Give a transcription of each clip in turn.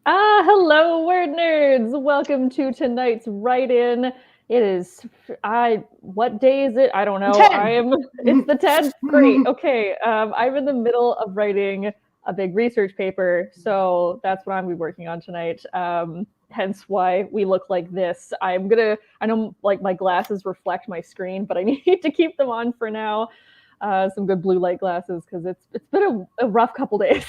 Hello, word nerds. Welcome to tonight's write-in. It is what day is it? I don't know. 10. It's the 10th. Great. Okay. I'm in the middle of writing a big research paper, so that's what I'm gonna be working on tonight. Hence why we look like this. I know like my glasses reflect my screen, but I need to keep them on for now. Some good blue light glasses because it's been a rough couple days.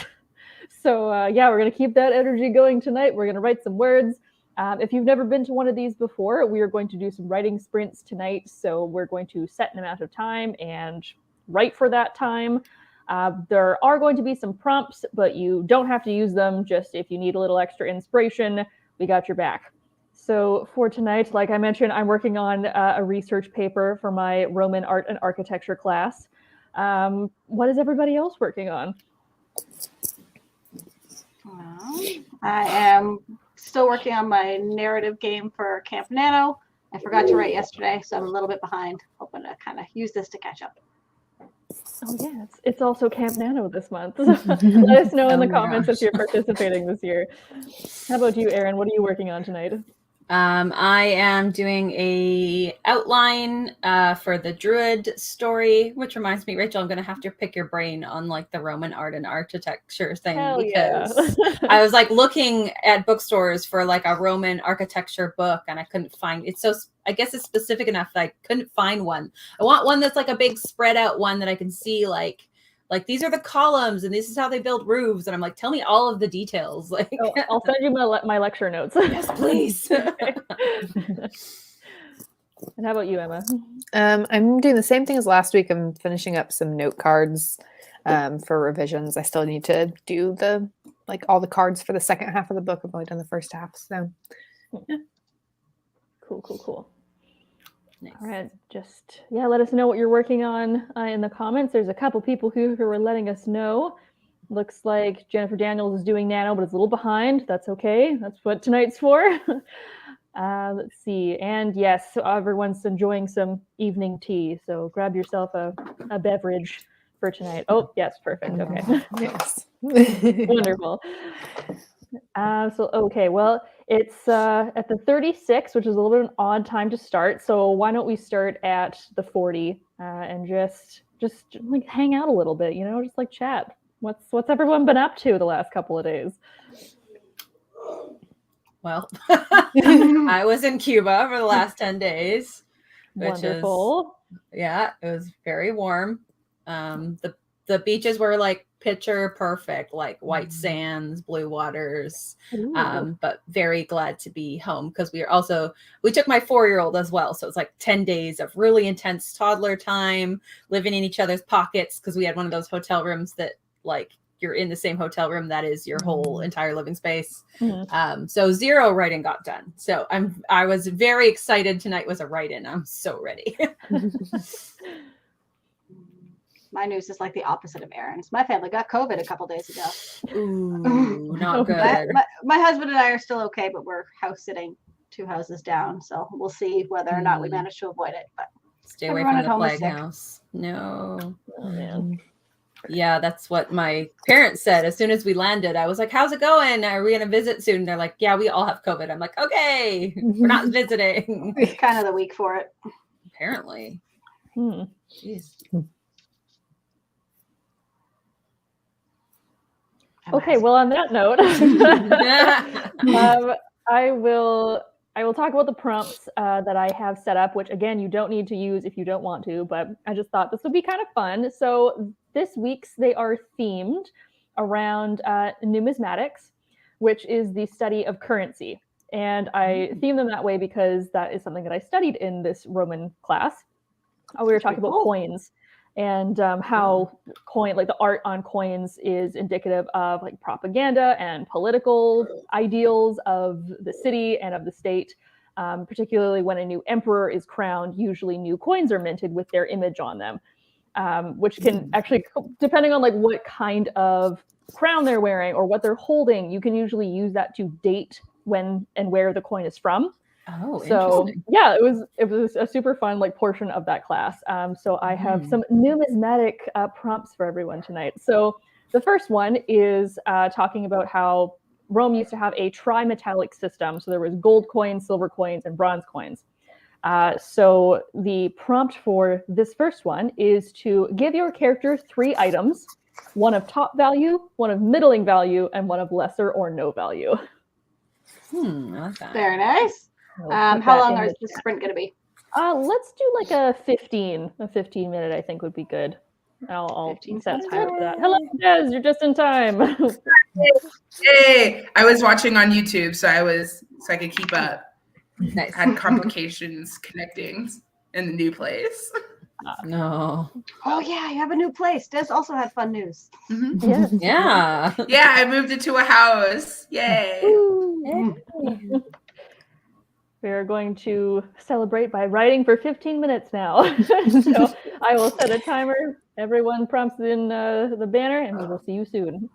So yeah, we're gonna keep that energy going tonight. We're gonna write some words. If you've never been to one of these before, we are going to do some writing sprints tonight. So we're going to set an amount of time and write for that time. There are going to be some prompts, but you don't have to use them. Just if you need a little extra inspiration, we got your back. So for tonight, like I mentioned, I'm working on a research paper for my Roman art and architecture class. What is everybody else working on? I am still working on my narrative game for Camp Nano. I forgot to write yesterday, so I'm a little bit behind. Hoping to kind of use this to catch up. Oh yeah, it's also Camp Nano this month. Let us know in the comments if you're participating this year. How about you, Erin? What are you working on tonight? I am doing a outline for the Druid story, which reminds me, Rachel, I'm going to have to pick your brain on like the Roman art and architecture thing. Hell because yeah. I was like looking at bookstores for like a Roman architecture book and I couldn't find it. So I guess it's specific enough that I couldn't find one. I want one that's like a big spread out one that I can see like these are the columns and this is how they build roofs. And I'm like, tell me all of the details. Like, I'll send you my lecture notes. Yes, please. And how about you, Emma? I'm doing the same thing as last week. I'm finishing up some note cards for revisions. I still need to do all the cards for the second half of the book. I've only done the first half, so yeah. Cool. Nice. All right, let us know what you're working on in the comments. There's a couple people who are letting us know. Looks like Jennifer Daniels is doing Nano, but it's a little behind. That's okay. That's what tonight's for. Let's see. And yes, everyone's enjoying some evening tea. So grab yourself a beverage for tonight. Oh, yes, perfect. Okay. Yes. Wonderful. Well, it's at the 36, which is a little bit of an odd time to start. So why don't we start at the 40 and just like hang out a little bit, just like chat. What's everyone been up to the last couple of days? Well, I was in Cuba for the last 10 days, which Wonderful. it was very warm. The beaches were like picture perfect, like white sands, blue waters, but very glad to be home because we took my 4-year-old as well. So it's like 10 days of really intense toddler time, living in each other's pockets because we had one of those hotel rooms that like you're in the same hotel room that is your whole entire living space. So 0 writing got done. So I was very excited. Tonight was a write-in. I'm so ready. My news is like the opposite of Erin's. My family got COVID a couple days ago. Ooh, not good. My husband and I are still okay, but we're house sitting 2 houses down. So we'll see whether or not we manage to avoid it. But stay away from the plague house. No. Oh, man. Yeah, that's what my parents said. As soon as we landed, I was like, how's it going? Are we going to visit soon? They're like, yeah, we all have COVID. I'm like, okay, we're not visiting. It's kind of the week for it. Apparently. Jeez. Okay, well, on that note, I will talk about the prompts that I have set up, which again, you don't need to use if you don't want to, but I just thought this would be kind of fun. So this week's, they are themed around numismatics, which is the study of currency. And I theme them that way because that is something that I studied in this Roman class. We were talking about coins and how the art on coins is indicative of like propaganda and political ideals of the city and of the state. Particularly when a new emperor is crowned, usually new coins are minted with their image on them, which can actually, depending on like what kind of crown they're wearing or what they're holding, you can usually use that to date when and where the coin is from. Oh, so yeah, it was a super fun like portion of that class. So I have some numismatic prompts for everyone tonight. So the first one is talking about how Rome used to have a tri-metallic system. So there was gold coins, silver coins, and bronze coins. So the prompt for this first one is to give your character 3 items, one of top value, one of middling value, and one of lesser or no value. I like that. Very nice. How long is the sprint going to be? Let's do like a 15 minute, I think would be good. I'll set a timer for that. Hello, Des, you're just in time. Hey, I was watching on YouTube, so I could keep up. Nice. Had complications connecting in the new place. No. Oh yeah, you have a new place. Des also had fun news. Mm-hmm. Yes. Yeah. Yeah, I moved into a house. Yay! We are going to celebrate by writing for 15 minutes now. So I will set a timer. Everyone prompts in the banner, and we will see you soon.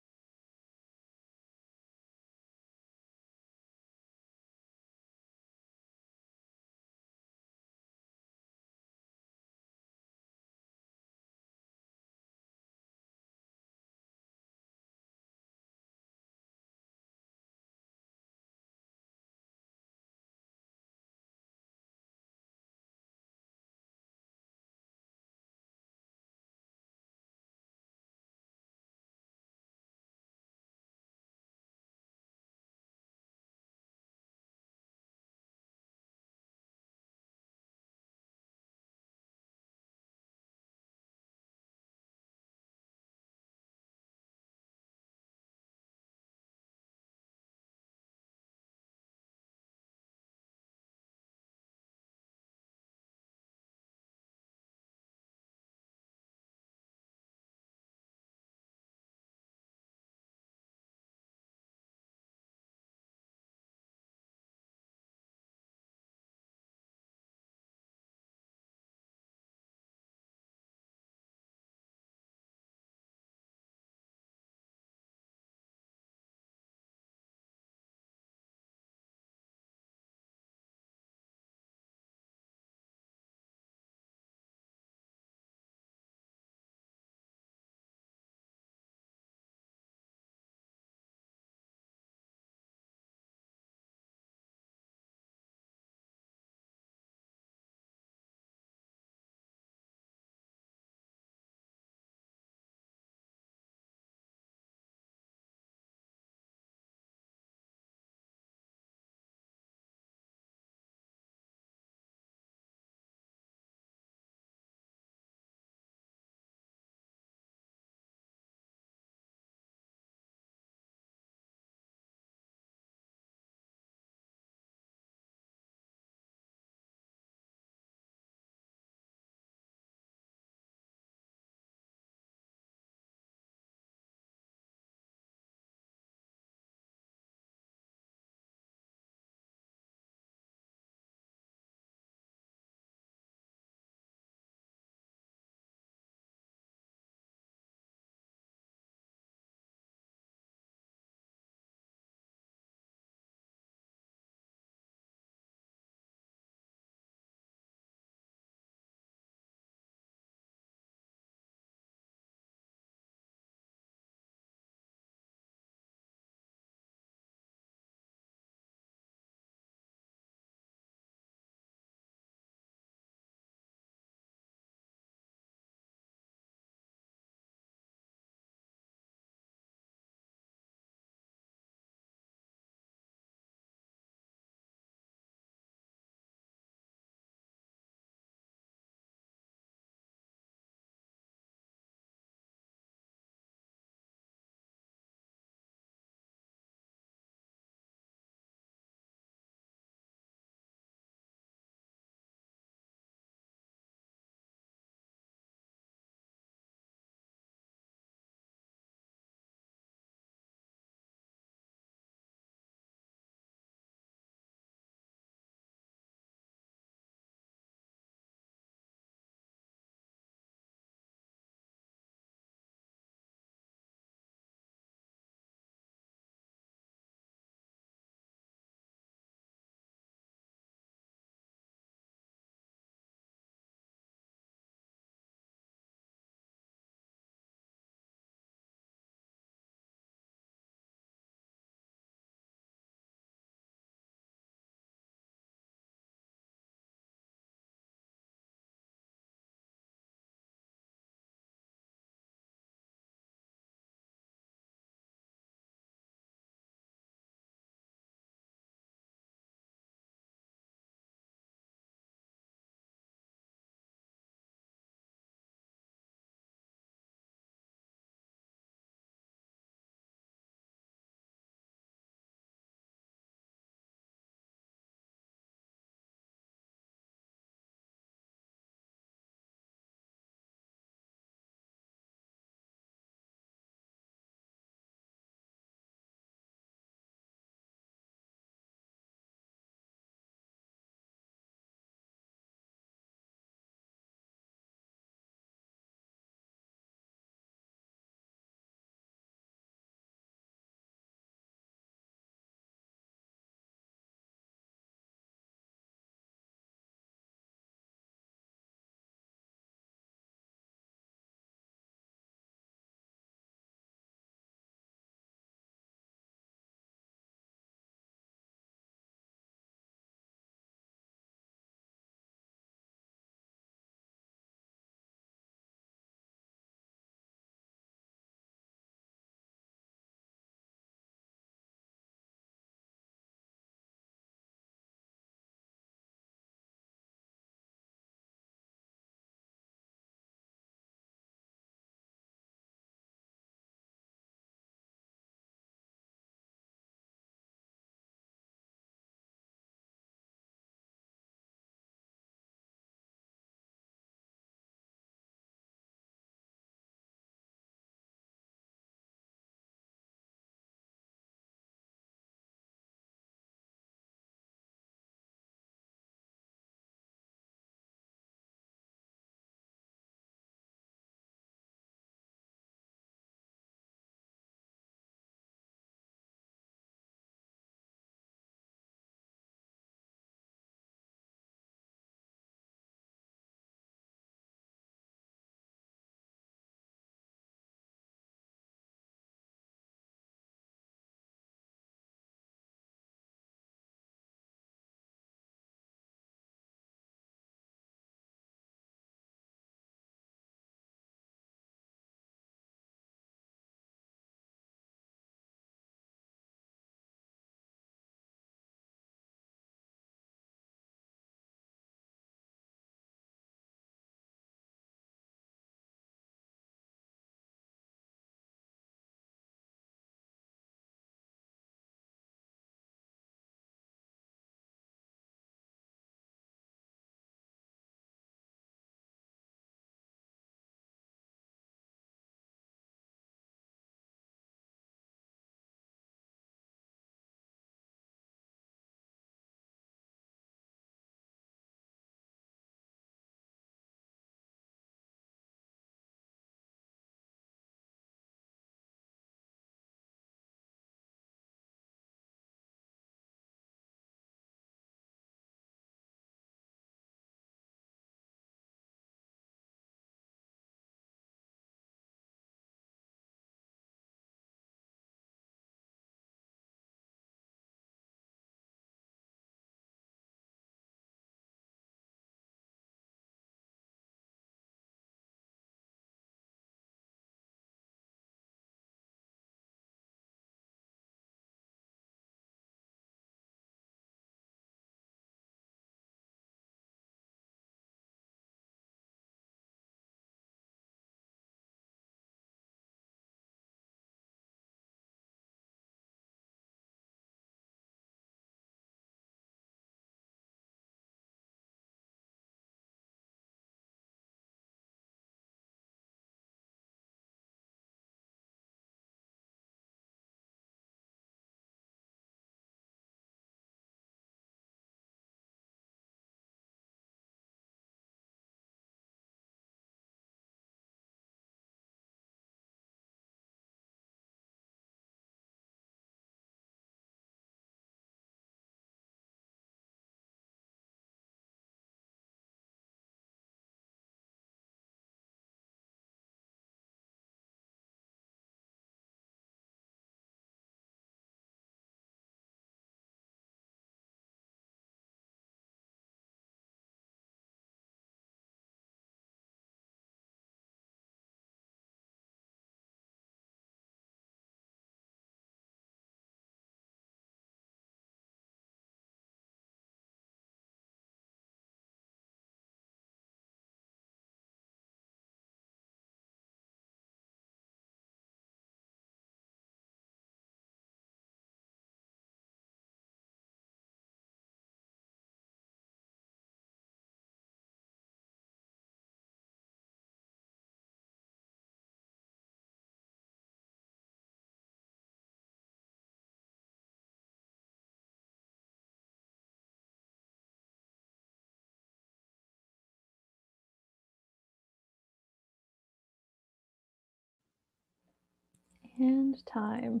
And time.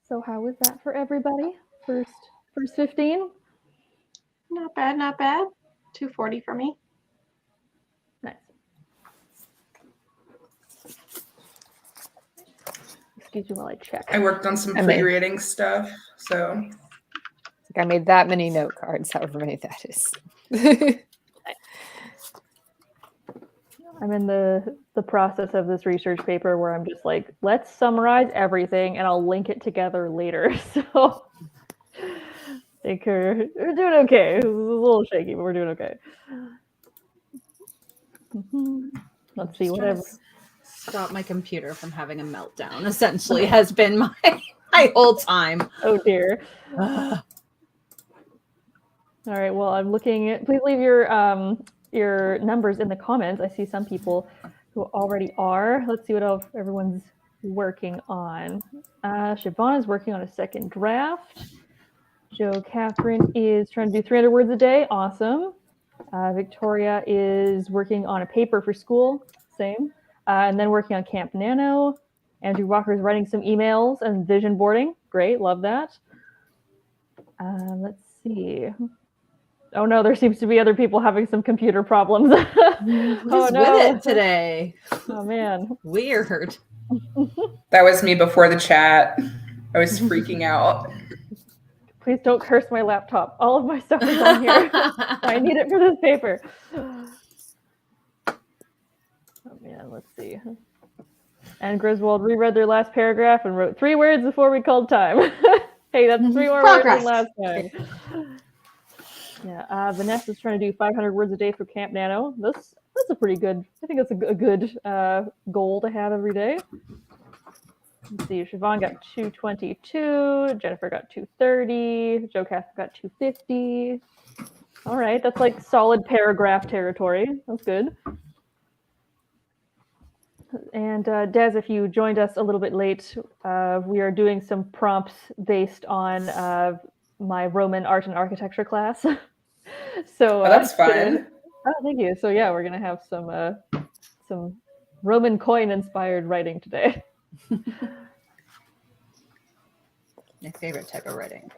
So how was that for everybody? First 15? Not bad, not bad. 240 for me. Nice. Excuse me while I check. I worked on some I mean- pre-reading stuff, so I made that many note cards, however many that is. I'm in the process of this research paper where I'm just like, let's summarize everything and I'll link it together later. So I think we're doing okay. It's a little shaky, but we're doing okay. Let's see, whatever. Stop my computer from having a meltdown, essentially, has been my whole time. Oh dear. All right, well, I'm looking at, please leave your numbers in the comments. I see some people who already are. Let's see what else everyone's working on. Siobhan is working on a second draft. Joe Catherine is trying to do 300 words a day. Awesome. Victoria is working on a paper for school. Same. And then working on Camp Nano. Andrew Walker is writing some emails and vision boarding. Great, love that. Let's see. Oh no, there seems to be other people having some computer problems. Who's with it today? Oh man. Weird. that was me before the chat. I was freaking out. Please don't curse my laptop. All of my stuff is on here. I need it for this paper. Oh man, let's see. And Griswold reread their last paragraph and wrote 3 words before we called time. Hey, that's 3 more words than last time. Yeah, Vanessa's trying to do 500 words a day for Camp Nano. That's a pretty good, I think that's a good goal to have every day. Let's see, Siobhan got 222, Jennifer got 230, Joe Catherine got 250. All right, that's like solid paragraph territory. That's good. And Des, if you joined us a little bit late, we are doing some prompts based on my Roman art and architecture class. So that's fun. Oh, thank you. So yeah, we're gonna have some Roman coin inspired writing today. My favorite type of writing.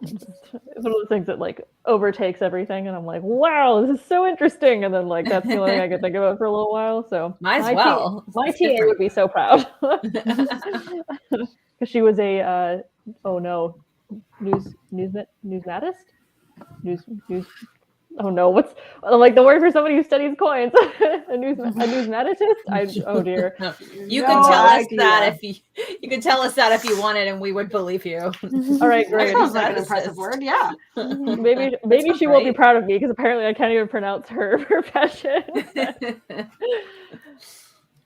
It's one of those things that like overtakes everything, and I'm like, wow, this is so interesting. And then like that's the only thing I could think about for a little while. So Might as well. My TA would be so proud because she was a oh no, numismatist. Oh no, what's like the word for somebody who studies coins? a numismatist? Oh dear. No. You can tell us that if you can tell us that if you wanted, and we would believe you. All right, great. That sounds like an impressive word. Yeah. Maybe she won't be proud of me because apparently I can't even pronounce her profession.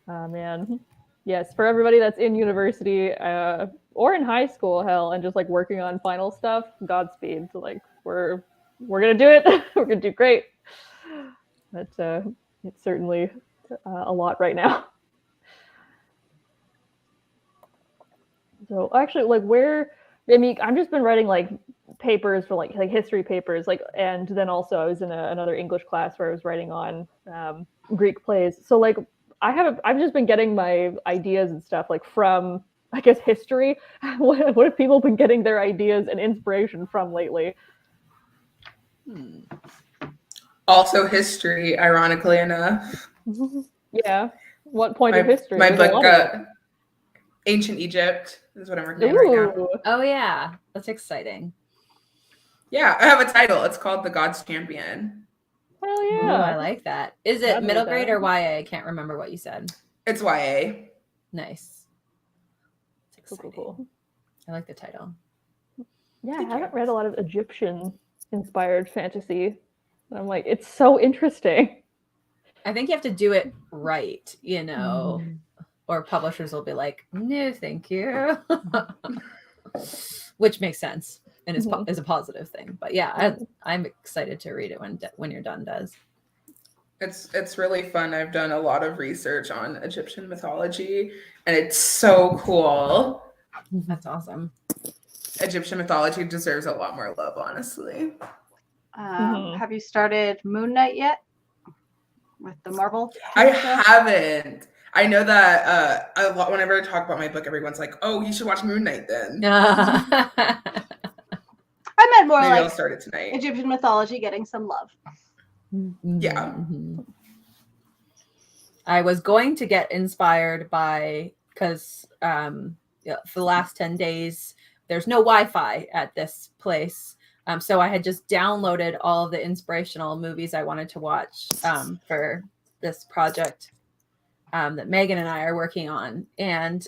Oh man. Yes, for everybody that's in university or in high school, hell, and just like working on final stuff, Godspeed. So, like we're gonna do it. We're gonna do great. But it's certainly a lot right now. So actually, like I've just been writing like papers for like history papers, like, and then also I was in another English class where I was writing on Greek plays. So like I've just been getting my ideas and stuff like from, I guess, history. What have people been getting their ideas and inspiration from lately? Also history, ironically enough. Yeah. What point of history? My There's a lot of book, Ancient Egypt, is what I'm working on right now. Oh yeah, that's exciting. Yeah, I have a title. It's called The God's Champion. Hell yeah. Ooh, I like that. Is it I'd middle like grade that. or YA? I can't remember what you said. It's YA. Nice. It's exciting. Cool. I like the title. Yeah, Thank I haven't you. read a lot of Egyptian-inspired fantasy. And I'm like, it's so interesting. I think you have to do it right, or publishers will be like, no, thank you. Which makes sense and is a positive thing. But yeah, I'm excited to read it when you're done, Des. It's really fun. I've done a lot of research on Egyptian mythology, and it's so cool. That's awesome. Egyptian mythology deserves a lot more love, honestly. Have you started Moon Knight yet? with the Marvel? I show? haven't. I know that a lot. Whenever I talk about my book, everyone's like, "Oh, you should watch Moon Knight then." I meant more Maybe I'll like start it tonight. Egyptian mythology getting some love. Yeah. I was going to get inspired by, because for the last 10 days, there's no Wi-Fi at this place. So I had just downloaded all of the inspirational movies I wanted to watch for this project that Megan and I are working on. And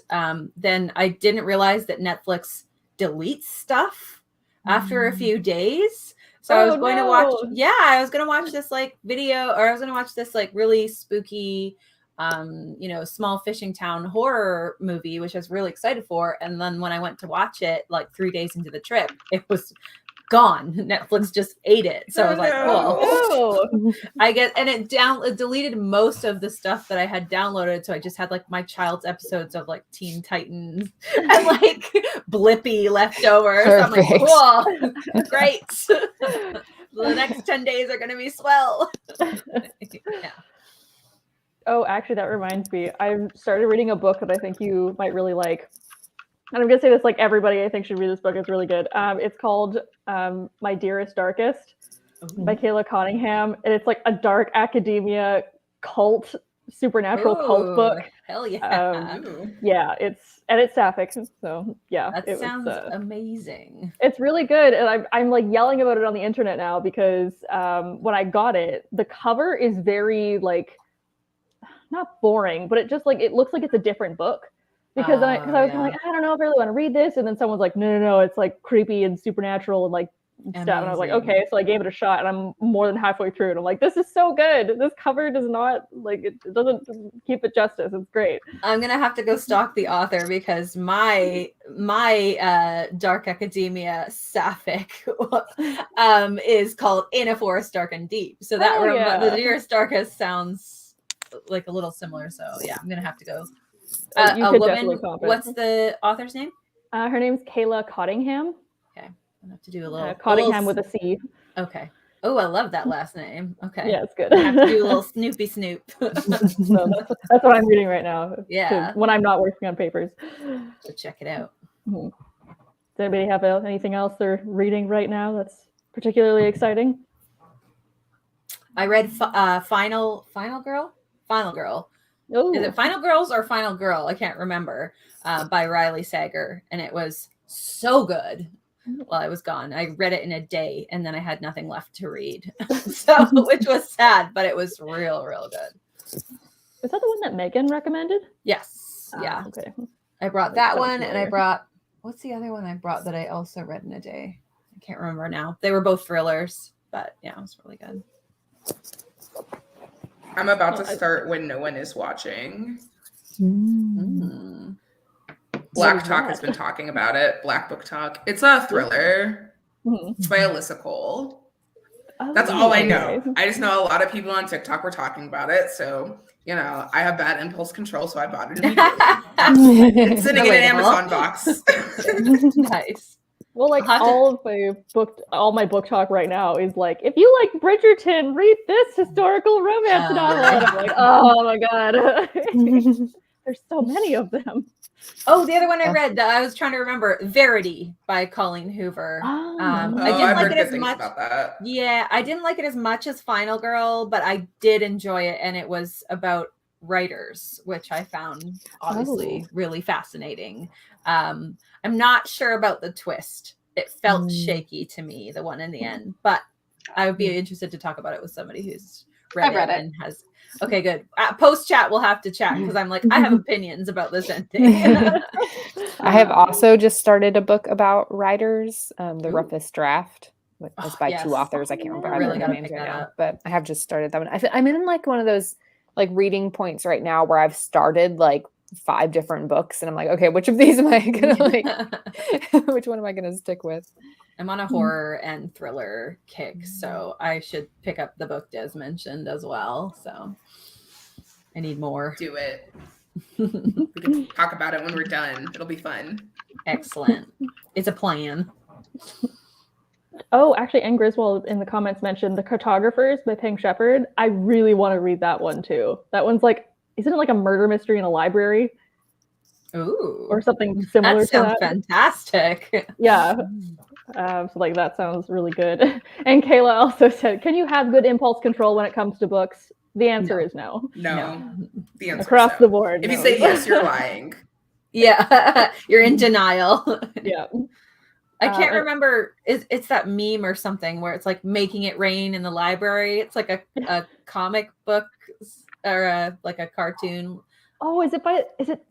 then I didn't realize that Netflix deletes stuff after a few days. So I was going to watch, I was going to watch this like video, or I was going to watch this like really spooky, small fishing town horror movie, which I was really excited for. And then when I went to watch it, like 3 days into the trip, it was gone. Netflix just ate it. So I was like, well, I guess, and it deleted most of the stuff that I had downloaded. So I just had like my child's episodes of like Teen Titans and like Blippi left over. So I'm like, cool, great. The next 10 days are going to be swell. Yeah. Oh, actually, that reminds me. I started reading a book that I think you might really like. And I'm going to say this like everybody I think should read this book. It's really good. It's called My Dearest Darkest by Kayla Cottingham. And it's like a dark academia cult, supernatural cult book. Hell yeah. Yeah, it's sapphic. So yeah. That sounds amazing. It's really good. And I'm like yelling about it on the internet now because when I got it, the cover is very like, not boring, but it just like, it looks like it's a different book. Because I was like, I don't know if I really want to read this. And then someone's like, no, it's like creepy and supernatural and like stuff. And I was like, okay. So I gave it a shot and I'm more than halfway through. And I'm like, this is so good. This cover does not, like, it doesn't keep it justice. It's great. I'm going to have to go stalk the author because my dark academia sapphic is called In a Forest Dark and Deep. So that The Dearest Darkest sounds like a little similar. So yeah, I'm going to have to go. You could definitely comp it. What's the author's name? Her name's Kayla Cottingham. Okay, I'll have to do a little Cottingham with a C. Okay. Oh, I love that last name. Okay. Yeah, it's good. I have to do a little Snoopy Snoop. So that's what I'm reading right now. Yeah. When I'm not working on papers. So check it out. Does anybody have anything else they're reading right now that's particularly exciting? I read Final Girl. Ooh. Is it Final Girls or Final Girl? I can't remember. By Riley Sager, and it was so good. While I was gone, I read it in a day, and then I had nothing left to read, so which was sad, but it was real good. Is that the one that Megan recommended? Yes. Yeah. Okay. I brought that one, and I brought what's the other one I brought that I also read in a day? I can't remember now. They were both thrillers, but yeah, it was really good. I'm about to start When No One Is Watching. Black Talk has been talking about it. Black Book Talk. It's a thriller. It's by Alyssa Cole. That's all I know. I just know a lot of people on TikTok were talking about it. So, I have bad impulse control, so I bought it immediately. It's sitting in an Amazon box. Nice. Well, like all my book talk right now is like, if you like Bridgerton, read this historical romance novel. And I'm like, oh my God. There's so many of them. Oh, the other one I read that I was trying to remember, Verity by Colleen Hoover. I didn't like it as much. About that. Yeah, I didn't like it as much as Final Girl, but I did enjoy it, and it was about writers, which I found obviously really fascinating. I'm not sure about the twist. It felt shaky to me, the one in the end, but I would be interested to talk about it with somebody who's read it and has. Okay, good. Post chat, we'll have to chat because I'm like, I have opinions about this ending. I have also just started a book about writers, The Roughest Draft. It's by two authors. I can't remember really their names right now, but I have just started that one. I'm in like one of those like reading points right now where I've started like 5 different books, and I'm like, okay, which of these am I gonna like? Which one am I gonna stick with? I'm on a horror and thriller kick, so I should pick up the book Des mentioned as well. So I need more. Do it. We can talk about it when we're done. It'll be fun. Excellent. It's a plan. Oh, actually, Anne Griswold in the comments mentioned The Cartographers by Pink Shepherd. I really want to read that one too. That one's like, isn't it like a murder mystery in a library? Ooh. Or something similar to that. Fantastic. Yeah. So like that sounds really good. And Kayla also said, "Can you have good impulse control when it comes to books?" The answer is no. No. The answer across is no. the board. If no. you say yes, you're lying. Yeah, you're in denial. Yeah. I can't remember. It's that meme or something where it's like making it rain in the library. It's like a comic book or like a cartoon. Oh, is it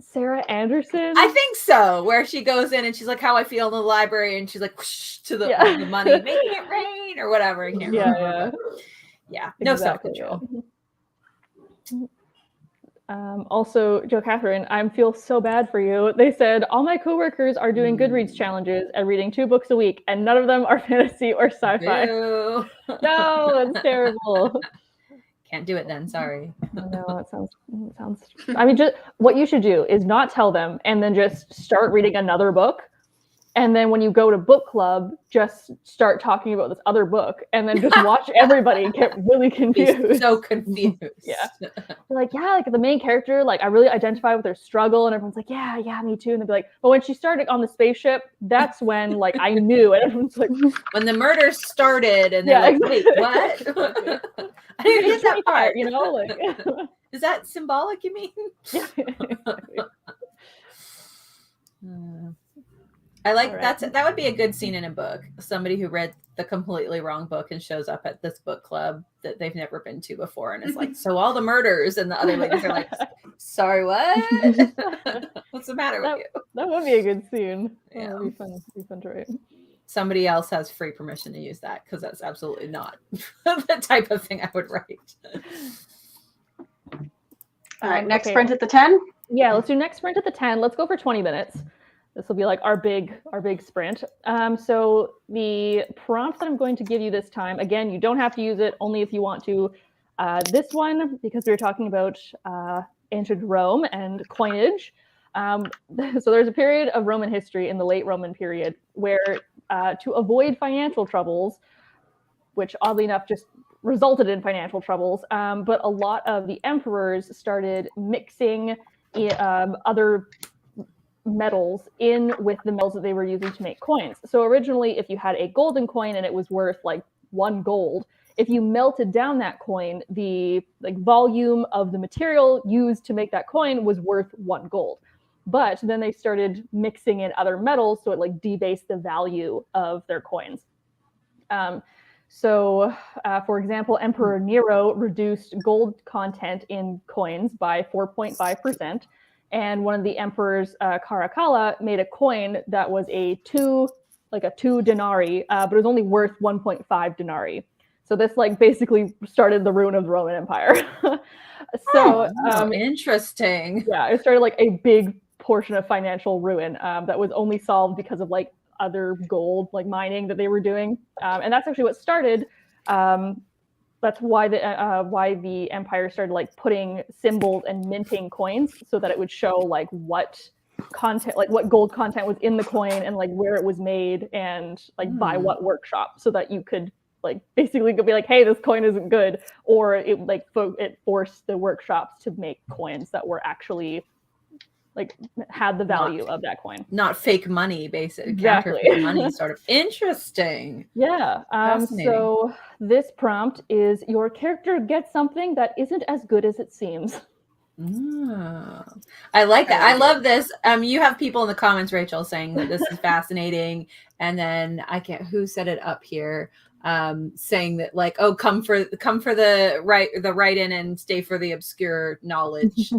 Sarah Anderson? I think so. Where she goes in and she's like, "How I feel in the library," and she's like, whoosh, to the money, making it rain or whatever. I can't remember. Yeah, no self-control. Also, Joe Catherine, I feel so bad for you. They said all my coworkers are doing Goodreads challenges and reading 2 books a week, and none of them are fantasy or sci-fi. No, that's terrible. Can't do it then. Sorry. No, it sounds. I mean, just what you should do is not tell them, and then just start reading another book. And then when you go to book club, just start talking about this other book, and then just watch everybody get really confused. Be so confused. Yeah. They're like, yeah, like the main character, like I really identify with their struggle, and everyone's like, yeah, me too. And they'll be like, but when she started on the spaceship, that's when like I knew. And everyone's like, when the murder started, and they're like, wait, what? Exactly. I didn't get that part. You know, like is that symbolic? You mean? Yeah. Exactly. I like that would be a good scene in a book. Somebody who read the completely wrong book and shows up at this book club that they've never been to before, and it's like, so all the murders, and the other ladies are like, sorry, what? What's the matter with you? That would be a good scene. Yeah, that'd be fun to write. Somebody else has free permission to use that, because that's absolutely not the type of thing I would write. All right, next sprint at the 10. Yeah, let's do next sprint at the 10. Let's go for 20 minutes. This will be like our big sprint. So the prompt that I'm going to give you this time, again, you don't have to use it, only if you want to. This one, because we were talking about ancient Rome and coinage. So there's a period of Roman history in the late Roman period where to avoid financial troubles, which oddly enough just resulted in financial troubles, but a lot of the emperors started mixing other metals in with the metals that they were using to make coins. So originally, if you had a golden coin and it was worth like 1 gold, if you melted down that coin, the volume of the material used to make that coin was worth 1 gold. But then they started mixing in other metals, so it like debased the value of their coins. So, for example, Emperor Nero reduced gold content in coins by 4.5%. And one of the emperors, Caracalla, made a coin that was a 2 denarii, but it was only worth 1.5 denarii. So this like basically started the ruin of the Roman Empire. Interesting. Yeah, it started like a big portion of financial ruin that was only solved because of like other gold like mining that they were doing, and that's actually what started. That's why the empire started like putting symbols and minting coins so that it would show like what content, like what gold content was in the coin and like where it was made and like by what workshop, so that you could like basically be like, hey, this coin isn't good, or it like it forced the workshops to make coins that were actually like had the value of that coin, not fake money, basically. Exactly. Counterfeit money, sort of. Interesting. Yeah. So this prompt is: your character gets something that isn't as good as it seems. I like that. I love this. You have people in the comments, Rachel, saying that this is fascinating, and then I can't who said it up here, saying that like, oh, come for the write in and stay for the obscure knowledge.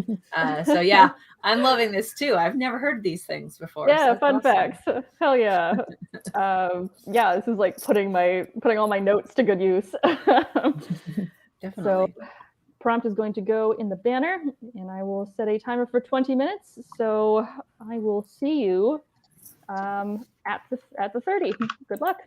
So yeah, I'm loving this too. I've never heard these things before. Yeah, so fun facts. Hell yeah. Yeah, this is like putting all my notes to good use. Definitely. So prompt is going to go in the banner, and I will set a timer for 20 minutes. So I will see you at the 30. Good luck.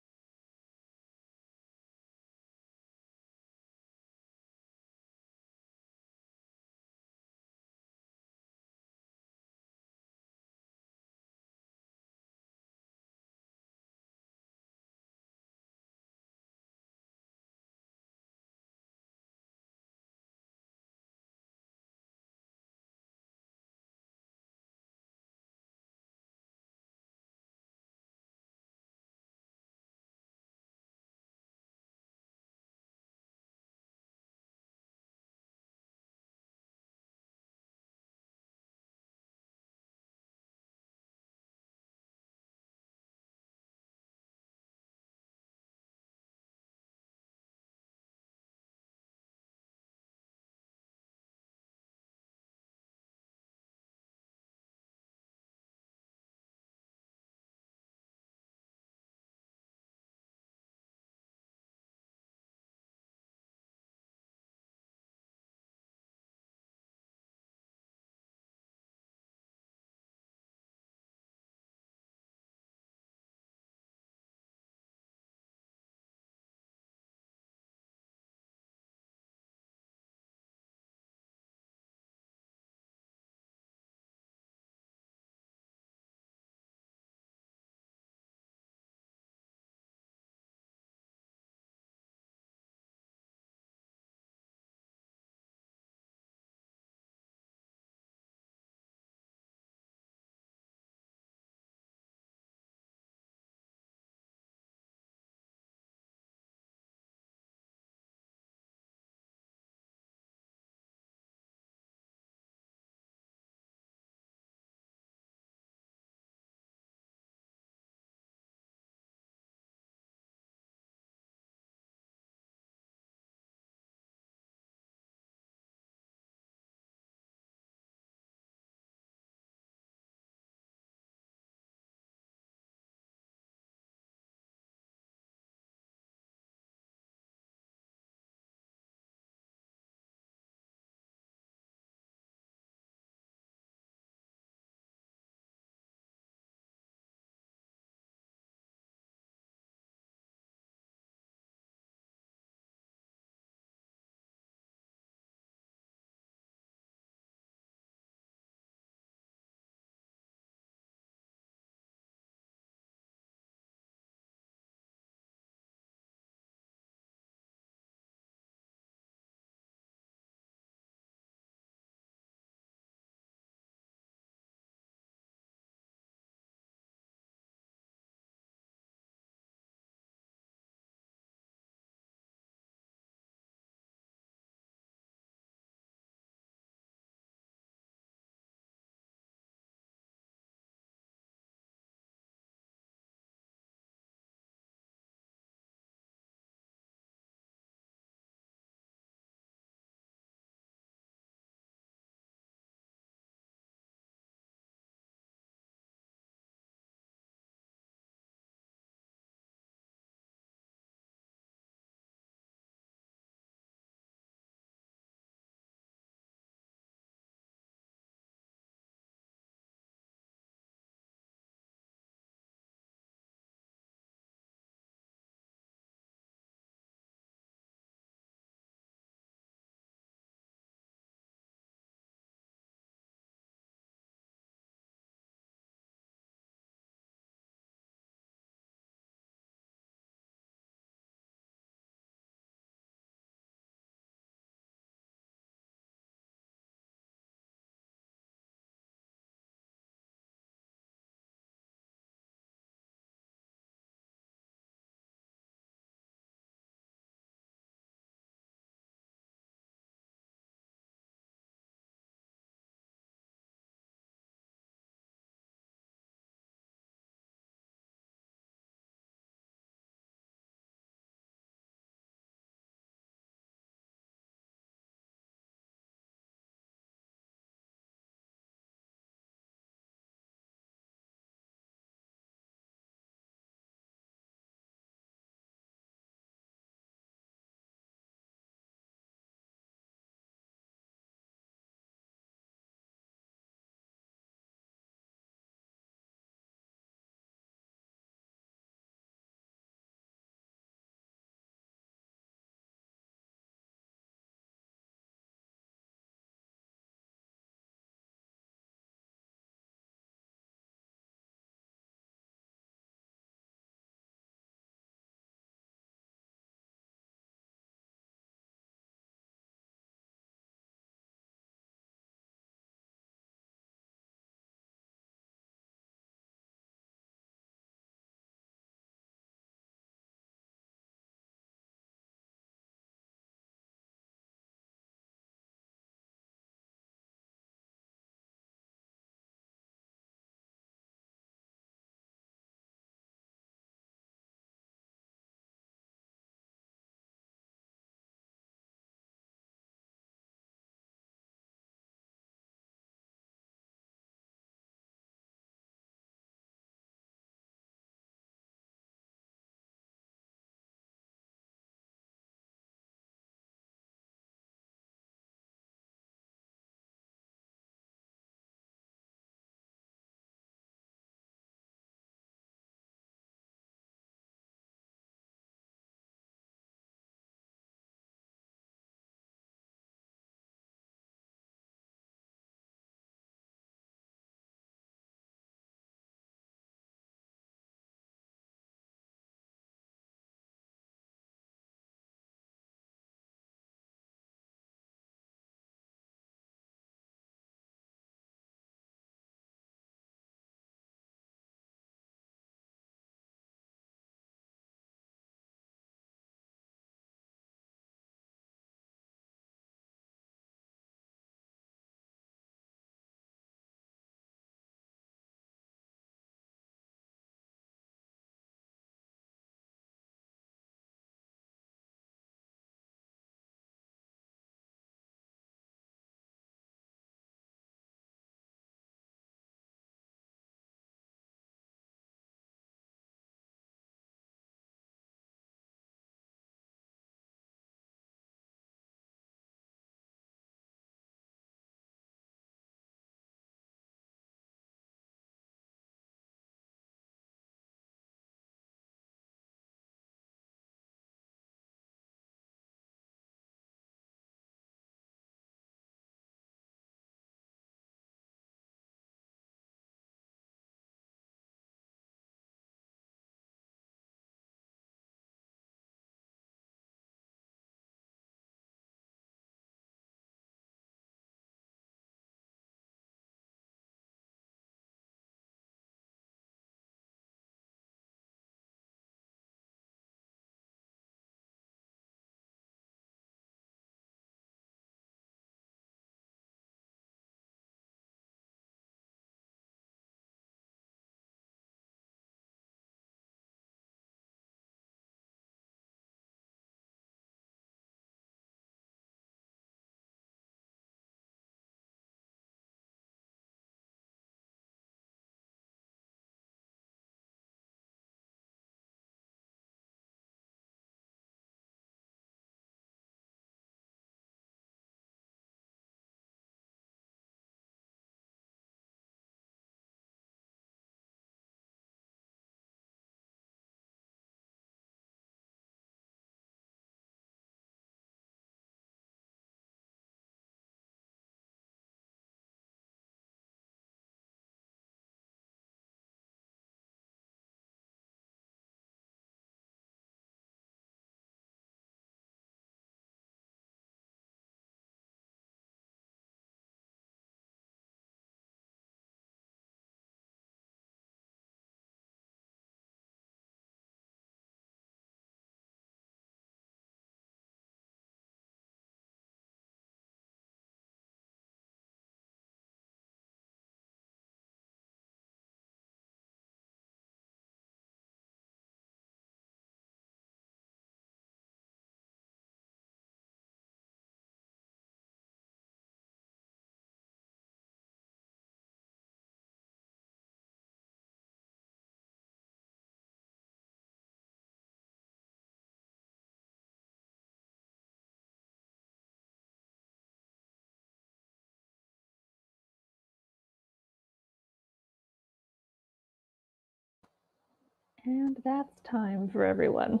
And that's time for everyone.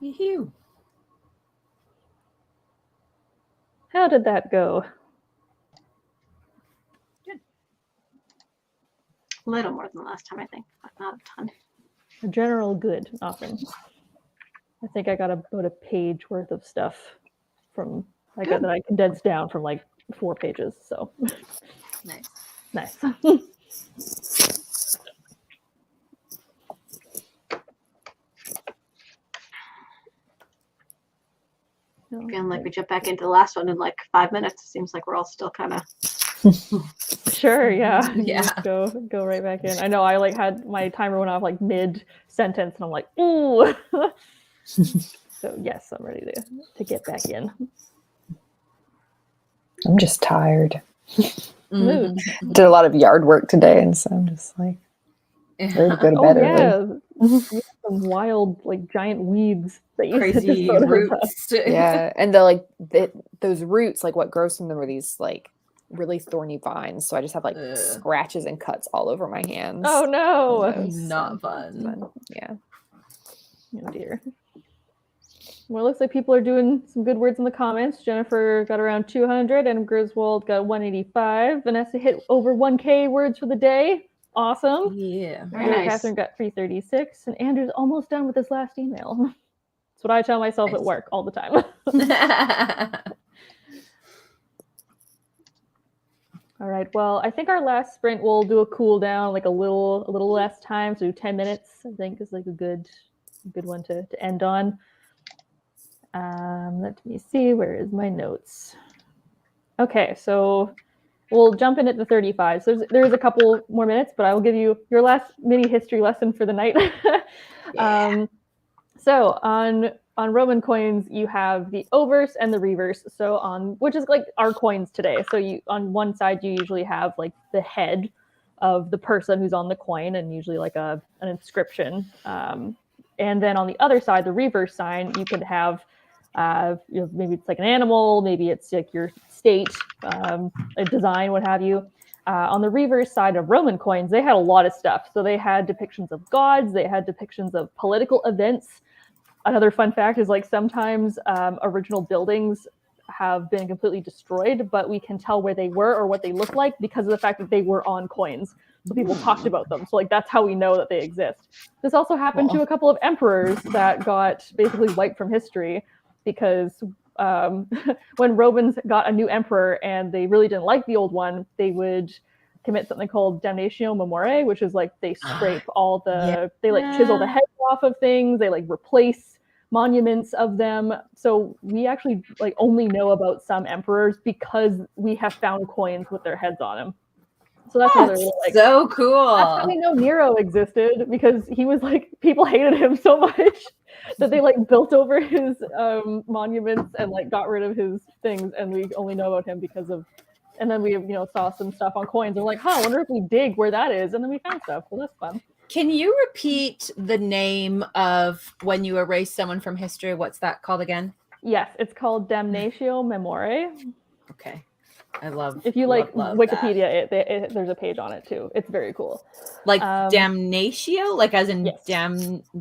Yoo-hoo. How did that go? A little more than last time, I think, but not a ton. A general good, often. I think I got about a page worth of stuff from that I condensed down from like 4 pages. So Nice. Feeling like we jump back into the last one in like 5 minutes. It seems like we're all still kind of. Sure, yeah. Yeah. Just go right back in. I know I like had my timer went off like mid sentence, and I'm like, ooh. So yes, I'm ready to get back in. I'm just tired. Mood. Did a lot of yard work today, and so I'm just like ready to go to bed early. You have some wild, like giant weeds that you Crazy roots. Yeah, and those roots, like what grows from them are these like really thorny vines. So I just have like scratches and cuts all over my hands. Oh no, not fun. Yeah. Oh dear. Well, it looks like people are doing some good words in the comments. Jennifer got around 200, and Griswold got 185. Vanessa hit over 1K words for the day. Awesome. Yeah. Very nice. Catherine got 336, and Andrew's almost done with his last email. That's what I tell myself at work all the time. All right. Well, I think our last sprint we'll do a cool down, like a little less time, so 10 minutes. I think is like a good one to end on. Let me see. Where is my notes? Okay, so we'll jump in at the 35. So there's a couple more minutes, but I will give you your last mini history lesson for the night. Yeah. So on Roman coins, you have the obverse and the reverse. So which is like our coins today. So on one side, you usually have like the head of the person who's on the coin, and usually like an inscription. And then on the other side, the reverse sign, you could have maybe it's like an animal, maybe it's like your state, a design, what have you. On the reverse side of Roman coins, they had a lot of stuff. So they had depictions of gods, they had depictions of political events. Another fun fact is like sometimes original buildings have been completely destroyed, but we can tell where they were or what they looked like because of the fact that they were on coins. So people talked about them. So like that's how we know that they exist. This also happened to a couple of emperors that got basically wiped from history because when Romans got a new emperor and they really didn't like the old one, they would commit something called damnatio memoriae, which is like they scrape all they like chisel the heads off of things, they like replace monuments of them. So we actually like only know about some emperors because we have found coins with their heads on them. So that's another like so cool. That's how we know Nero existed, because he was like, people hated him so much that they like built over his monuments and like got rid of his things, and we only know about him because of. And then we saw some stuff on coins. We're like, I wonder if we dig where that is, and then we found stuff. Well, that's fun. Can you repeat the name of when you erase someone from history? What's that called again? Yes, it's called damnatio memoriae. Okay. I love. If you love Wikipedia, there's a page on it too. It's very cool. Like damnatio, like as in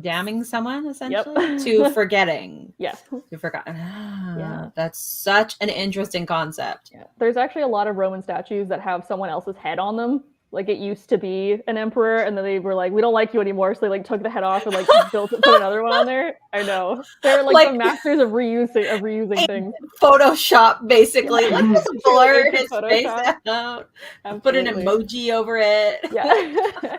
damning someone essentially to forgetting. Yes. To forgotten. Yeah. That's such an interesting concept. Yeah. There's actually a lot of Roman statues that have someone else's head on them. Like it used to be an emperor, and then they were like, we don't like you anymore, so they like took the head off and like put another one on there. I know. They're like the masters of reusing things. Photoshop, basically. Like blur his face out. Put an emoji over it. Yeah.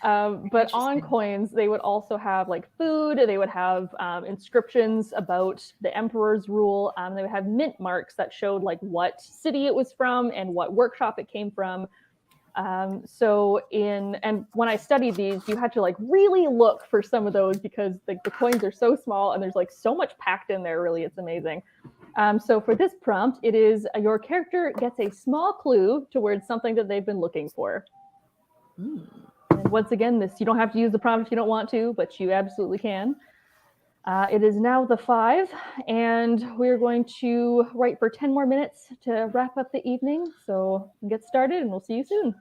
But on coins, they would also have like food. They would have inscriptions about the emperor's rule. They would have mint marks that showed like what city it was from and what workshop it came from. And when I studied these, you had to like really look for some of those because the coins are so small and there's like so much packed in there. Really, it's amazing. So for this prompt, it is your character gets a small clue towards something that they've been looking for. And once again, you don't have to use the prompt if you don't want to, but you absolutely can. It is now the 5, and we're going to write for 10 more minutes to wrap up the evening. So get started, and we'll see you soon.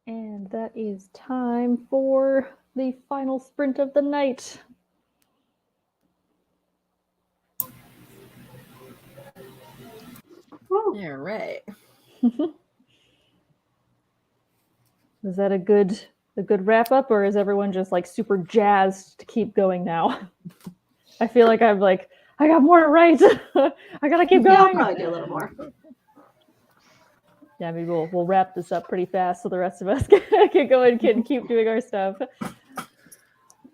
And that is time for the final sprint of the night. All right. Is that a good wrap up, or is everyone just like super jazzed to keep going now? I feel like I'm like, I got more to write. I gotta keep going. Yeah, I'll probably do a little more. Yeah, maybe we'll wrap this up pretty fast so the rest of us can go and can keep doing our stuff. Let's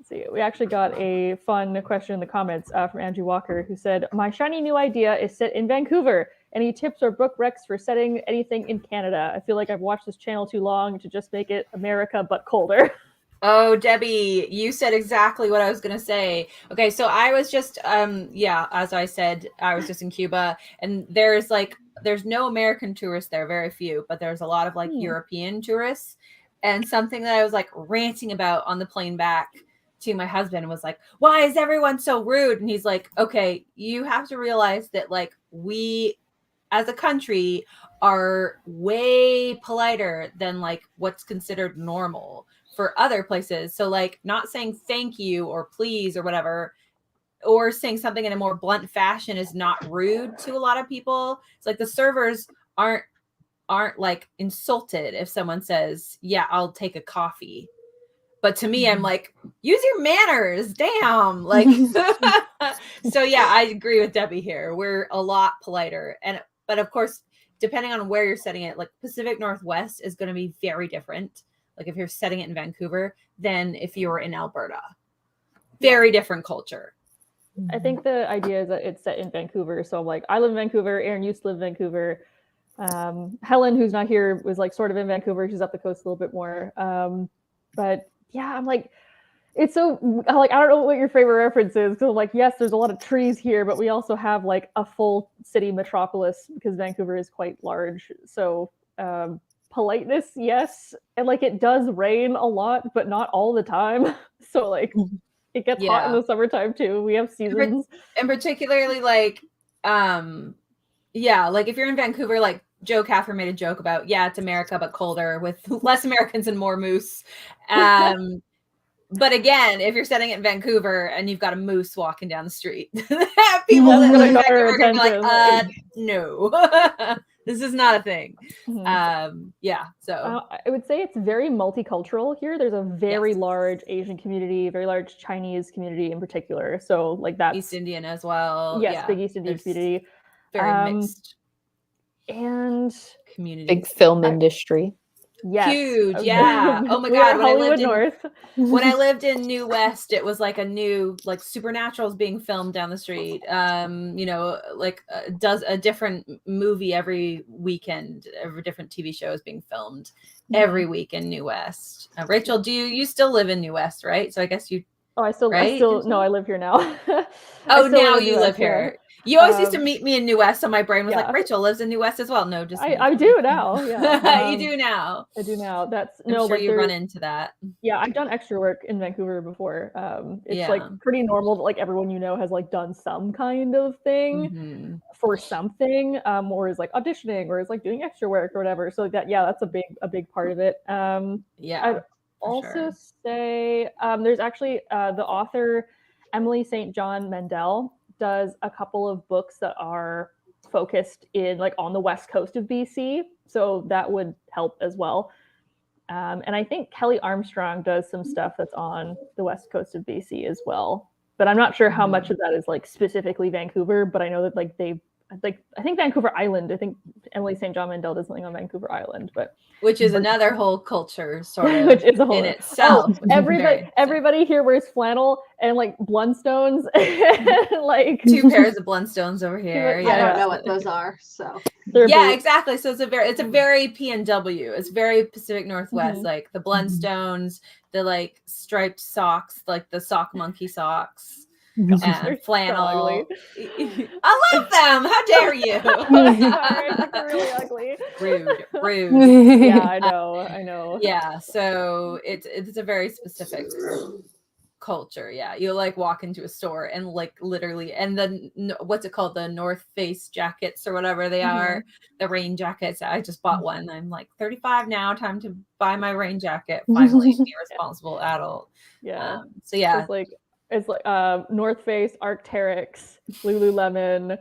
see, we actually got a fun question in the comments from Andrew Walker, who said, "My shiny new idea is set in Vancouver. Any tips or book recs for setting anything in Canada? I feel like I've watched this channel too long to just make it America but colder." Oh, Debbie, you said exactly what I was going to say. Okay, so I was just, as I said, I was just in Cuba, and there's no American tourists there, very few, but there's a lot of like European tourists. And something that I was like ranting about on the plane back to my husband was like, why is everyone so rude? And he's like, okay, you have to realize that like we as a country are way politer than like what's considered normal for other places. So like not saying thank you or please or whatever, or saying something in a more blunt fashion is not rude to a lot of people. It's like the servers aren't like insulted if someone says, yeah, I'll take a coffee. But to me, I'm like, use your manners. Damn. Like, so yeah, I agree with Debbie here. We're a lot politer. But of course, depending on where you're setting it, like Pacific Northwest is going to be very different. Like if you're setting it in Vancouver than if you were in Alberta. Very different culture. I think the idea is that it's set in Vancouver. So I'm like, I live in Vancouver. Aaron used to live in Vancouver. Helen, who's not here, was like sort of in Vancouver. She's up the coast a little bit more. But yeah, I'm like, it's so like, I don't know what your favorite reference is. So like, yes, there's a lot of trees here, but we also have like a full city metropolis because Vancouver is quite large. So politeness, yes. And like it does rain a lot, but not all the time. So like it gets hot in the summertime too. We have seasons. And particularly like like if you're in Vancouver, like Joe Caffer made a joke about, it's America but colder with less Americans and more moose. But again, if you're setting it in Vancouver and you've got a moose walking down the street, people that live in Vancouver are gonna be like, no. This is not a thing. So I would say it's very multicultural here. There's a very large Asian community, very large Chinese community in particular. So like that's East Indian as well. Yes, big East Indian community. Very mixed and community. Big film industry. Yes. Huge, yeah. Oh my God. When I lived in New West, it was like a new, like Supernatural's being filmed down the street. Does a different movie every weekend, every different TV show is being filmed every week in New West. Rachel, you still live in New West, right? So I guess you. Oh, I live here now. Now you live here. You always used to meet me in New West, so my brain was like, Rachel lives in New West as well. No, just I do now. Yeah, you do now. I do now. That's I'm sure you run into that. Yeah, I've done extra work in Vancouver before. It's like pretty normal that like everyone has like done some kind of thing for something, or is like auditioning, or is like doing extra work or whatever. So that's a big part of it. I'd also say there's actually the author Emily St. John Mandel does a couple of books that are focused in like on the west coast of BC, so that would help as well. And I think Kelly Armstrong does some stuff that's on the west coast of BC as well, but I'm not sure how much of that is like specifically Vancouver. But I know that like I think Vancouver Island. I think Emily St. John Mandel does something on Vancouver Island, which is another whole culture sort of which is a whole in itself. Everybody here wears flannel and like Blundstones and like 2 pairs of Blundstones over here. I don't know what those are. So exactly. So it's a very PNW. It's very Pacific Northwest, like the Blundstones, the like striped socks, like the sock monkey socks. Flannel. I love them. How dare you? They're really ugly. Rude. Yeah, I know. Yeah, so it's a very specific culture. Yeah, you like walk into a store and like literally, and then what's it called, the North Face jackets or whatever they are, the rain jackets. I just bought one. I'm like 35 now, time to buy my rain jacket, finally. Be a responsible adult. Yeah. So yeah, it's like North Face, Arc'teryx, Lululemon.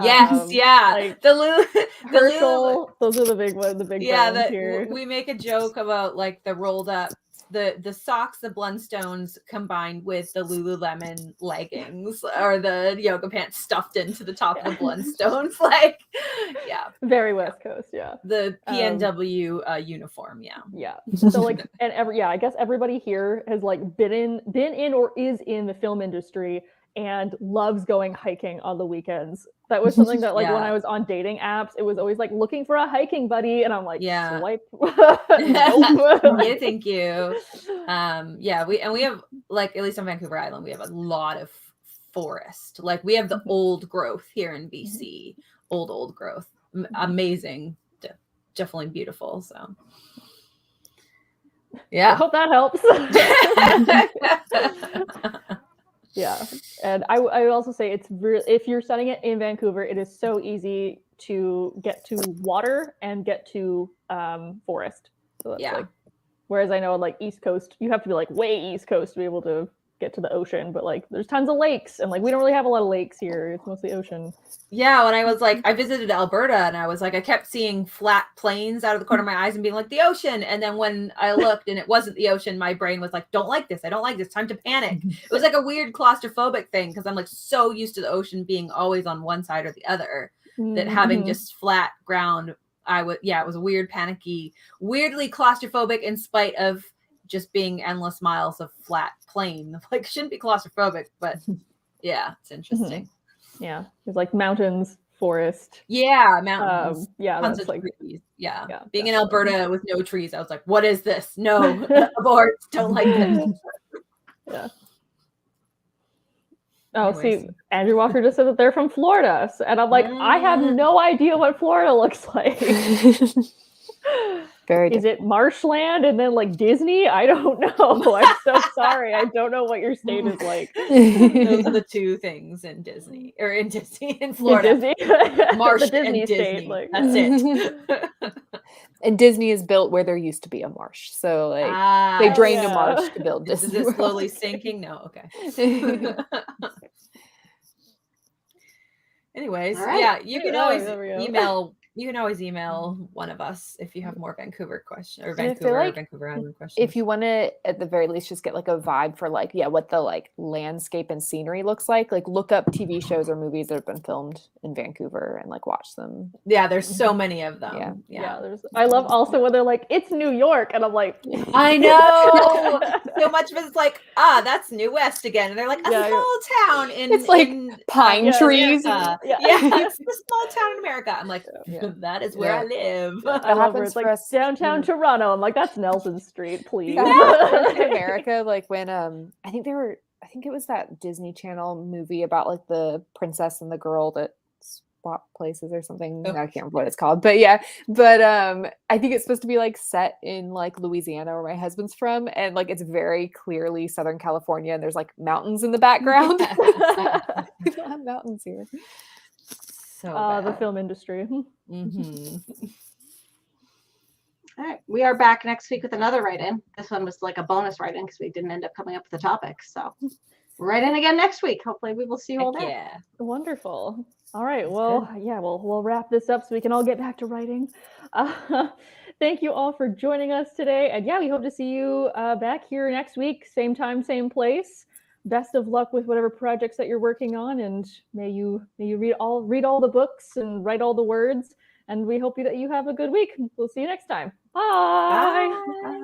Yes, like the Herschel. Those are the big ones, the big brands here. We make a joke about like the rolled up, the socks, the Blundstones combined with the Lululemon leggings or the yoga pants stuffed into the top of the Blundstones. Like, yeah, very West Coast. Yeah, the PNW uniform. Yeah. So like, and I guess everybody here has like been in or is in the film industry and loves going hiking on the weekends. That was something that like when I was on dating apps, it was always like looking for a hiking buddy, and I'm like, swipe. Yeah, thank you. We have like, at least on Vancouver Island, we have a lot of forest. Like we have the old growth here in BC, old growth, amazing, definitely beautiful. So yeah, I hope that helps. Yeah, and I would also say it's if you're studying it in Vancouver, it is so easy to get to water and get to forest. So that's like, whereas I know like East Coast, you have to be like way East Coast to be able to get to the ocean, but like there's tons of lakes, and like we don't really have a lot of lakes here. It's mostly ocean. Yeah, when I was like, I visited Alberta, and I was like, I kept seeing flat plains out of the corner of my eyes and being like, the ocean. And then when I looked and it wasn't the ocean, my brain was like, don't like this. I don't like this. Time to panic. It was like a weird claustrophobic thing because I'm like so used to the ocean being always on one side or the other that having just flat ground, it was a weird, panicky, weirdly claustrophobic in spite of just being endless miles of flat plain. Like, shouldn't be claustrophobic, but yeah, it's interesting. Yeah, there's like mountains, forest. Yeah, mountains. Tons of like trees. Yeah. Being in Alberta with no trees, I was like, what is this? No, abort. Don't like this. Yeah. Oh, anyways. See, Andrew Walker just said that they're from Florida. And I'm like, I have no idea what Florida looks like. Is it marshland and then like Disney? I don't know. I'm so sorry. I don't know what your state is like. Those are the two things in Disney in Florida. Disney. Marsh the Disney and state, Disney. like. That's it. And Disney is built where there used to be a marsh. So like they drained a marsh to build Disney. Is it slowly sinking? No, okay. Anyways, you can always email. You can always email one of us if you have more Vancouver questions or Vancouver Island questions. If you want to, at the very least, just get like a vibe for like, what the like landscape and scenery looks like look up TV shows or movies that have been filmed in Vancouver and like watch them. Yeah, there's so many of them. Yeah. I love also when they're like, it's New York. And I'm like, I know. So much of it's like, that's New West again. And they're like, a small town in it's like pine trees. It's a small town in America. I'm like, that is where I live. I love where it's like downtown Toronto. I'm like, that's Nelson Street, please. In America, like when I think it was that Disney Channel movie about like the princess and the girl that swap places or something. I can't remember what it's called, but I think it's supposed to be like set in like Louisiana where my husband's from, and like it's very clearly Southern California, and there's like mountains in the background. We don't have mountains here. So the film industry. All right, we are back next week with another write-in. This one was like a bonus write-in because we didn't end up coming up with the topic. So write in again next week. Hopefully we will see you all there. Yeah. Wonderful. All right. Well, we'll wrap this up so we can all get back to writing. Thank you all for joining us today. And we hope to see you back here next week. Same time, same place. Best of luck with whatever projects that you're working on, and may you read all the books and write all the words. And we hope that you have a good week. We'll see you next time. Bye. Bye.